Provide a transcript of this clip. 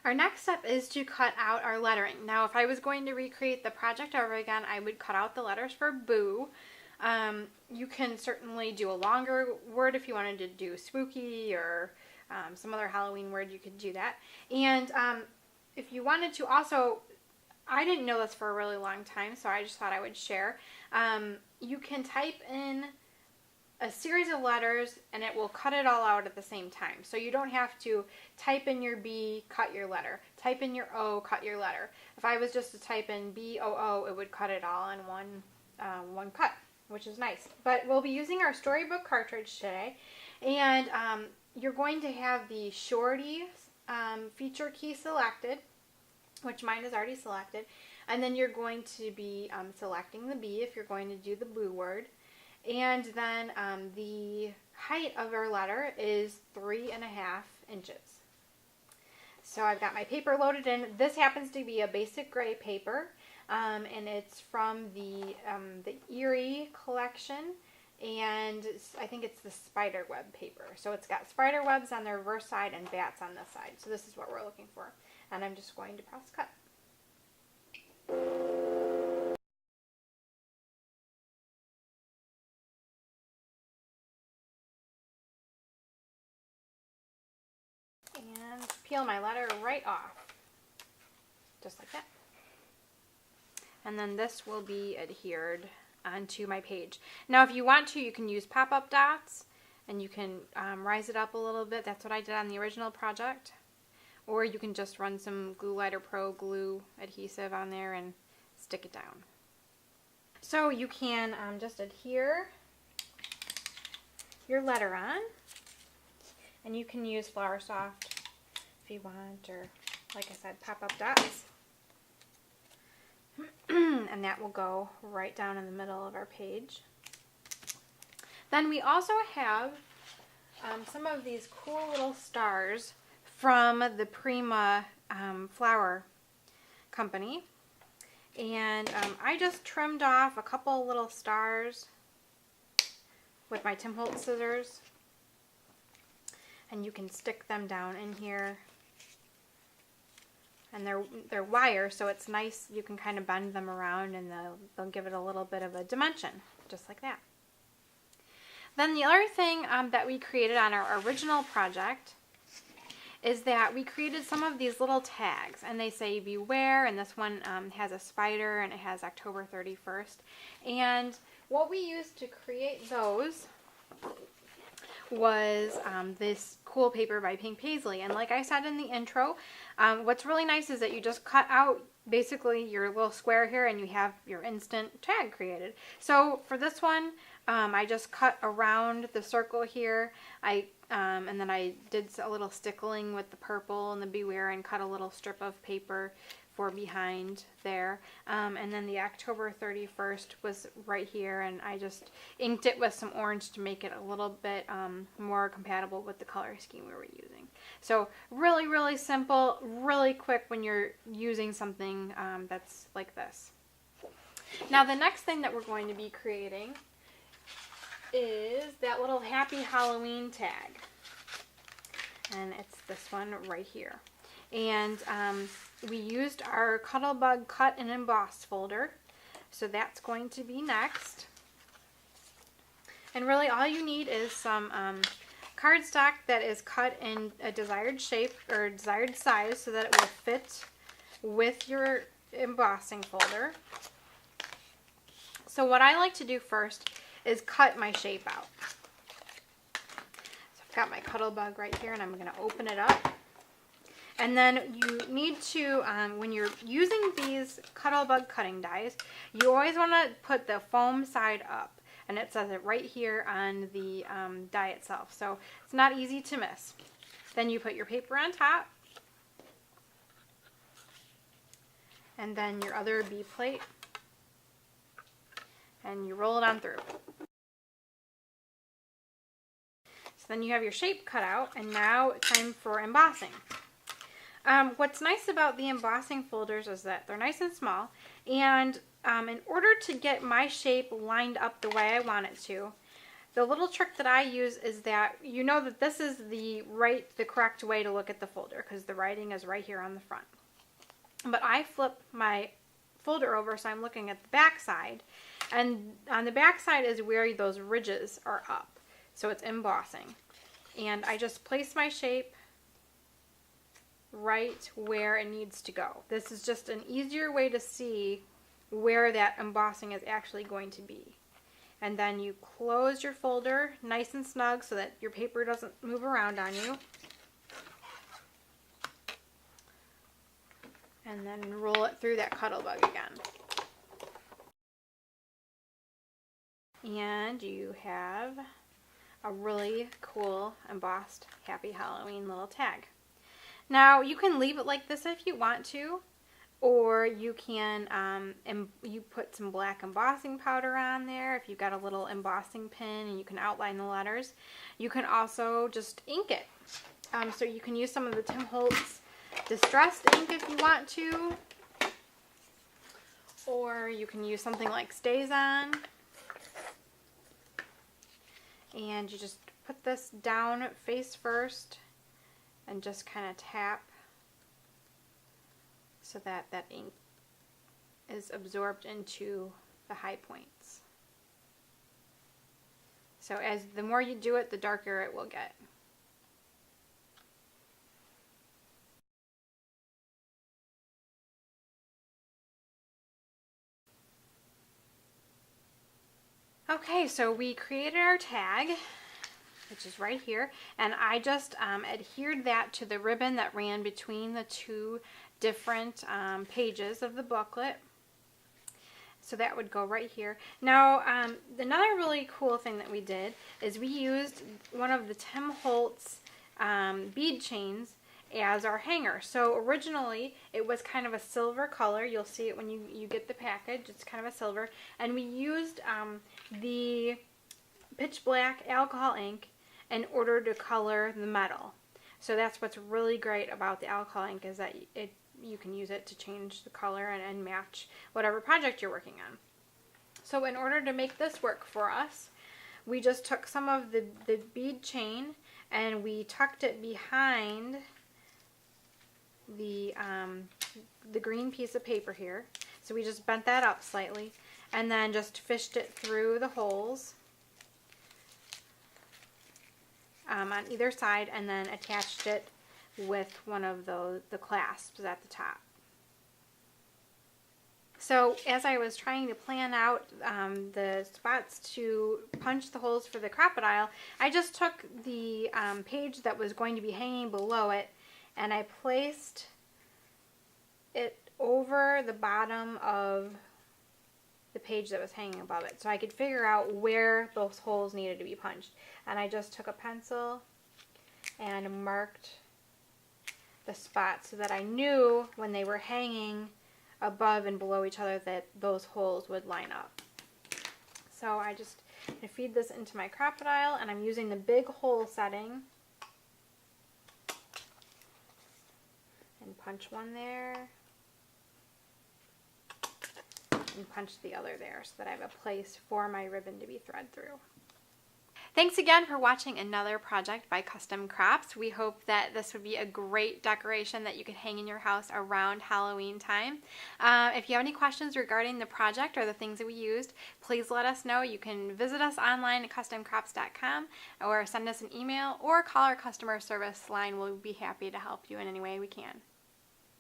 Our next step is to cut out our lettering. Now, if I was going to recreate the project over again, I would cut out the letters for boo. You can certainly do a longer word if you wanted to do spooky or some other Halloween word, you could do that. And if you wanted to also, I didn't know this for a really long time, so I just thought I would share. You can type in a series of letters and it will cut it all out at the same time. So you don't have to type in your B, cut your letter. Type in your O, cut your letter. If I was just to type in B-O-O, it would cut it all in one cut, which is nice. But we'll be using our storybook cartridge today, and you're going to have the Shorty feature key selected, which mine is already selected, and then you're going to be selecting the B if you're going to do the boo word. And then the height of our letter is 3.5 inches. So I've got my paper loaded in. This happens to be a basic gray paper, and it's from the Erie collection, and I think it's the spider web paper. So it's got spider webs on the reverse side and bats on this side. So this is what we're looking for. And I'm just going to press cut. And peel my letter right off, just like that. And then this will be adhered onto my page. Now if you want to, you can use pop-up dots and you can rise it up a little bit. That's what I did on the original project. Or you can just run some Glue Lighter Pro glue adhesive on there and stick it down. So you can just adhere your letter on. And you can use Flour Soft if you want, or like I said, pop-up dots. And that will go right down in the middle of our page. Then we also have some of these cool little stars from the Prima flower company. And I just trimmed off a couple little stars with my Tim Holtz scissors. And you can stick them down in here. And they're wire, so it's nice. You can kind of bend them around and they'll give it a little bit of a dimension, just like that. Then the other thing that we created on our original project is that we created some of these little tags, and they say beware, and this one has a spider and it has October 31st. And what we used to create those was this cool paper by Pink Paisley. And like I said in the intro, what's really nice is that you just cut out basically your little square here and you have your instant tag created. So for this one, I just cut around the circle here. And then I did a little stickling with the purple and the beware and cut a little strip of paper for behind there. And then the October 31st was right here, and I just inked it with some orange to make it a little bit more compatible with the color scheme we were using. So really, really simple, really quick when you're using something that's like this. Now the next thing that we're going to be creating is that little Happy Halloween tag. And it's this one right here. And we used our Cuttlebug cut and embossed folder. So that's going to be next. And really all you need is some cardstock that is cut in a desired shape or desired size so that it will fit with your embossing folder. So what I like to do first is cut my shape out. So I've got my Cuttlebug right here, and I'm going to open it up. And then you need to, when you're using these Cuttlebug cutting dies, you always want to put the foam side up. And it says it right here on the die itself. So it's not easy to miss. Then you put your paper on top. And then your other B plate. And you roll it on through. So then you have your shape cut out, and now it's time for embossing. What's nice about the embossing folders is that they're nice and small, and in order to get my shape lined up the way I want it to, the little trick that I use is that you know that this is the correct way to look at the folder because the writing is right here on the front. But I flip my folder over so I'm looking at the back side, and on the back side is where those ridges are up. So it's embossing. And I just place my shape right where it needs to go. This is just an easier way to see where that embossing is actually going to be. And then you close your folder nice and snug so that your paper doesn't move around on you. And then roll it through that Cuttlebug again. And you have a really cool embossed Happy Halloween little tag. Now you can leave it like this if you want to, or you can you put some black embossing powder on there if you've got a little embossing pin and you can outline the letters. You can also just ink it. So you can use some of the Tim Holtz distressed ink if you want to, or you can use something like StazOn. And you just put this down face first and just kind of tap so that that ink is absorbed into the high points. So as the more you do it, the darker it will get. Okay, so we created our tag, which is right here, and I just adhered that to the ribbon that ran between the two different pages of the booklet. So that would go right here. Now, another really cool thing that we did is we used one of the Tim Holtz bead chains as our hanger. So originally it was kind of a silver color. You'll see it when you get the package. It's kind of a silver. And we used the pitch black alcohol ink in order to color the metal. So that's what's really great about the alcohol ink, is that you can use it to change the color and match whatever project you're working on. So in order to make this work for us, we just took some of the bead chain and we tucked it behind the green piece of paper here. So we just bent that up slightly and then just fished it through the holes on either side, and then attached it with one of the clasps at the top. So as I was trying to plan out the spots to punch the holes for the crocodile, I just took the page that was going to be hanging below it and I placed it over the bottom of the page that was hanging above it, so I could figure out where those holes needed to be punched. And I just took a pencil and marked the spots so that I knew when they were hanging above and below each other that those holes would line up. So I just feed this into my crocodile, and I'm using the big hole setting and punch one there and punch the other there so that I have a place for my ribbon to be thread through. Thanks again for watching another project by Custom Crops. We hope that this would be a great decoration that you can hang in your house around Halloween time. If you have any questions regarding the project or the things that we used, please let us know. You can visit us online at customcrops.com or send us an email or call our customer service line. We'll be happy to help you in any way we can.